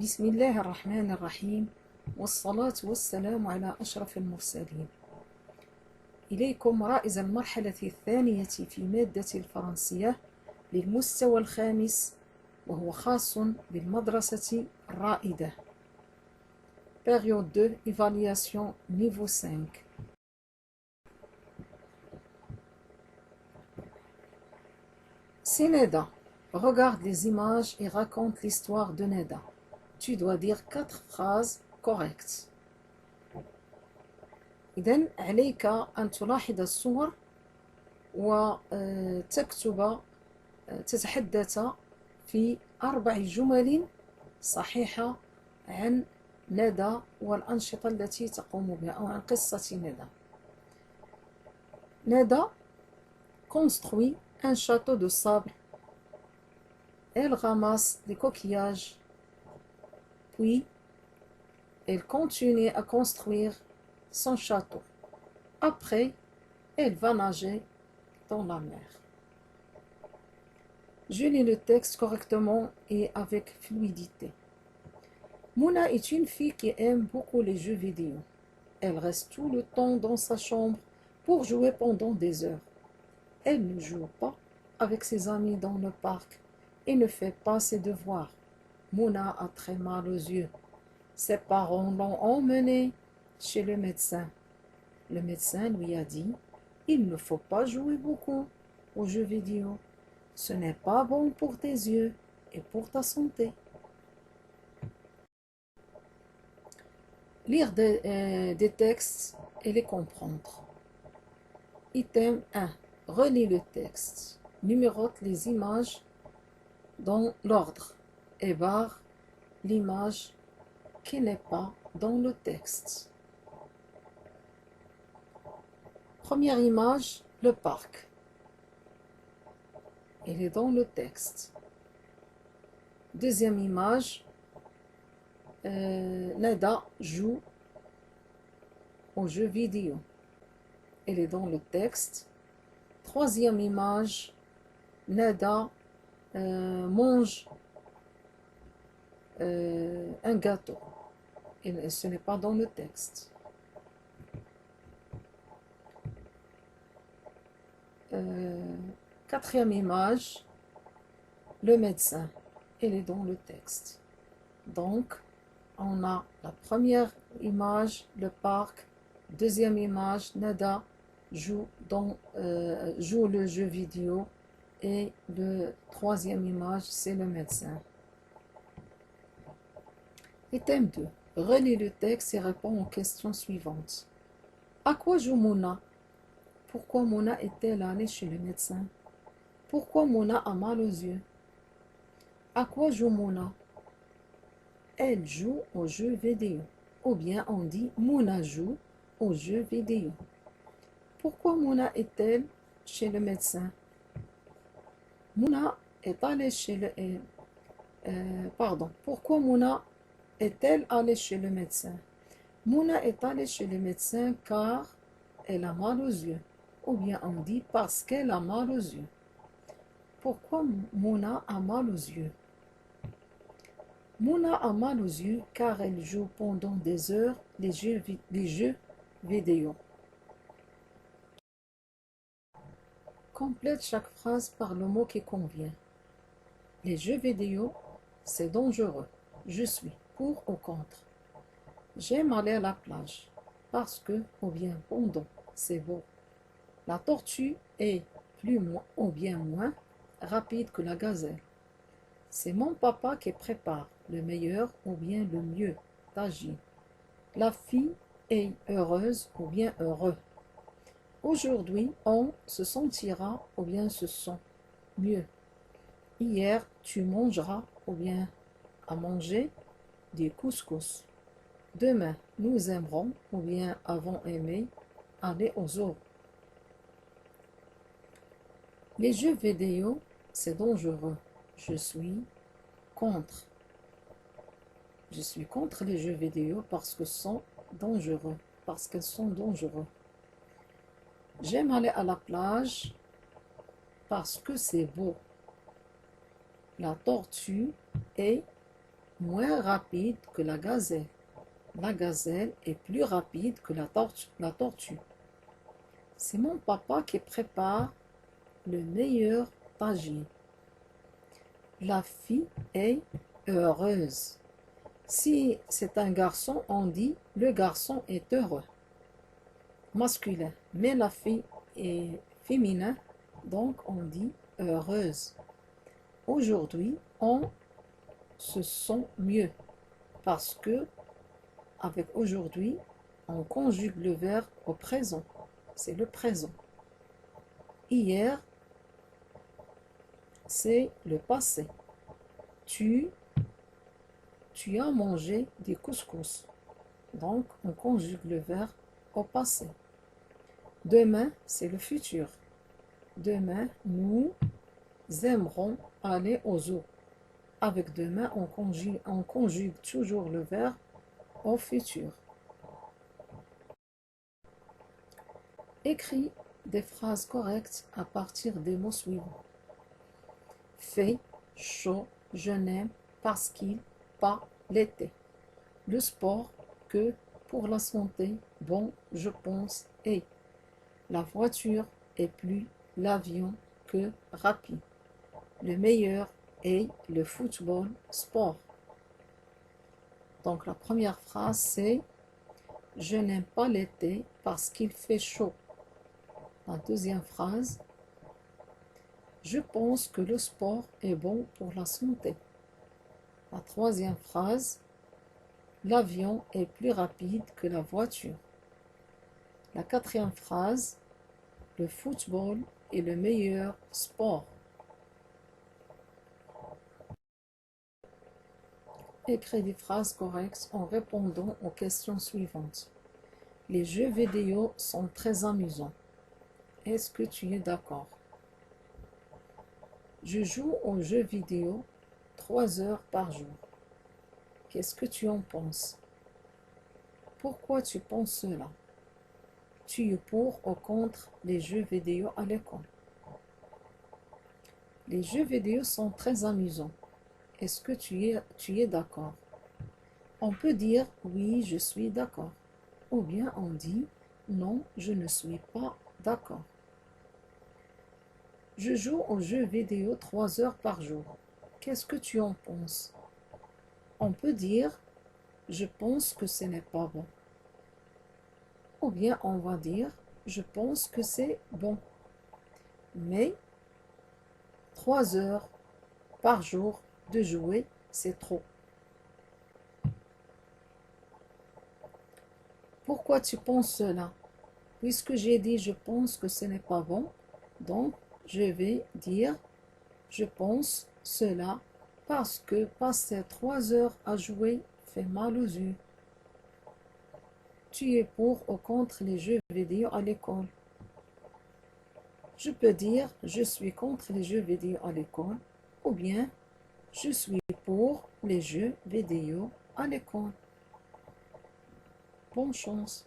بسم الله الرحمن الرحيم والصلاة والسلام على أشرف المرسلين. إليكم رائز المرحلة الثانية في مادة الفرنسية للمستوى الخامس، وهو خاص بالمدرسة الرائدة. Période 2, évaluation niveau 5. C'est Neda. Regarde les images et raconte l'histoire de Neda. Tu dois dire 4 phrases correctes. إذن عليك أن تلاحظ الصور وتكتب تتحدث في 4 جمل صحيحة عن ندى والأنشطة التي تقوم بها أو عن قصة ندى. ندى construit un château de sable. Elle ramasse des coquillages. Puis, elle continue à construire son château. Après, elle va nager dans la mer. Je lis le texte correctement et avec fluidité. Mouna est une fille qui aime beaucoup les jeux vidéo. Elle reste tout le temps dans sa chambre pour jouer pendant des heures. Elle ne joue pas avec ses amis dans le parc et ne fait pas ses devoirs. Mouna a très mal aux yeux. Ses parents l'ont emmenée chez le médecin. Le médecin lui a dit « Il ne faut pas jouer beaucoup aux jeux vidéo. Ce n'est pas bon pour tes yeux et pour ta santé. » Lire des textes et les comprendre. Item 1. Relis le texte. Numérote les images dans l'ordre et barre l'image qui n'est pas dans le texte. Première image, le parc. Il est dans le texte. Deuxième image, Neda joue aux jeux vidéo. Elle est dans le texte. Troisième image, Neda mange un gâteau. Et ce n'est pas dans le texte. Quatrième image, le médecin. Elle est dans le texte. Donc, on a la première image, le parc. Deuxième image, Neda joue le jeu vidéo. Et le troisième image, c'est le médecin. Item 2. Relis le texte et réponds aux questions suivantes. À quoi joue Mouna? Pourquoi Mouna est-elle allée chez le médecin? Pourquoi Mouna a mal aux yeux? À quoi joue Mouna? Elle joue aux jeux vidéo. Ou bien on dit Mouna joue aux jeux vidéo. Pourquoi Mouna est-elle chez le médecin? Mouna est allée chez le... Pourquoi Mouna est-elle allée chez le médecin? Mouna est allée chez le médecin car elle a mal aux yeux. Ou bien on dit parce qu'elle a mal aux yeux. Pourquoi Mouna a mal aux yeux? Mouna a mal aux yeux car elle joue pendant des heures les jeux vidéo. Complète chaque phrase par le mot qui convient. Les jeux vidéo, c'est dangereux. Je suis pour ou contre. J'aime aller à la plage parce que, ou bien pendant, c'est beau. La tortue est ou bien moins rapide que la gazelle. C'est mon papa qui prépare le meilleur ou bien le mieux d'agir. La fille est heureuse ou bien heureux. Aujourd'hui, on se sentira ou bien se sent mieux. Hier, tu mangeras ou bien à manger des couscous. Demain, nous aimerons ou bien avons aimé aller au zoo. Les jeux vidéo, c'est dangereux. Je suis contre. Je suis contre les jeux vidéo parce qu'ils sont dangereux. J'aime aller à la plage parce que c'est beau. La tortue est moins rapide que la gazelle. La gazelle est plus rapide que la tortue. C'est mon papa qui prépare le meilleur tagine. La fille est heureuse. Si c'est un garçon, on dit le garçon est heureux. Masculin. Mais la fille est féminin, donc on dit heureuse. Aujourd'hui, on se sent mieux parce que avec aujourd'hui, on conjugue le verbe au présent. C'est le présent. Hier, c'est le passé. Tu as mangé des couscous. Donc, on conjugue le verbe au passé. Demain, c'est le futur. Demain, nous aimerons aller au zoo. Avec demain, on conjugue toujours le verbe au futur. Écris des phrases correctes à partir des mots suivants. Fait, chaud, je n'aime, parce qu'il, pas, l'été. Le sport, que, pour la santé, bon, je pense, et. La voiture est plus, l'avion, que, rapide. Le meilleur est le football, sport. Donc la première phrase c'est je n'aime pas l'été parce qu'il fait chaud. La deuxième phrase, je pense que le sport est bon pour la santé. La troisième phrase, l'avion est plus rapide que la voiture. La quatrième phrase, le football est le meilleur sport. Écris des phrases correctes en répondant aux questions suivantes. Les jeux vidéo sont très amusants. Est-ce que tu es d'accord? Je joue aux jeux vidéo 3 heures par jour. Qu'est-ce que tu en penses? Pourquoi tu penses cela? Tu es pour ou contre les jeux vidéo à l'école? Les jeux vidéo sont très amusants. Est-ce que tu es d'accord? On peut dire oui, je suis d'accord. Ou bien on dit non, je ne suis pas d'accord. Je joue aux jeux vidéo 3 heures par jour. Qu'est-ce que tu en penses? On peut dire je pense que ce n'est pas bon. Ou bien on va dire je pense que c'est bon. Mais 3 heures par jour de jouer, c'est trop. Pourquoi tu penses cela? Puisque j'ai dit je pense que ce n'est pas bon, donc je vais dire je pense cela parce que passer 3 heures à jouer fait mal aux yeux. Tu es pour ou contre les jeux vidéo à l'école? Je peux dire je suis contre les jeux vidéo à l'école ou bien je suis pour les jeux vidéo à l'école. Bonne chance.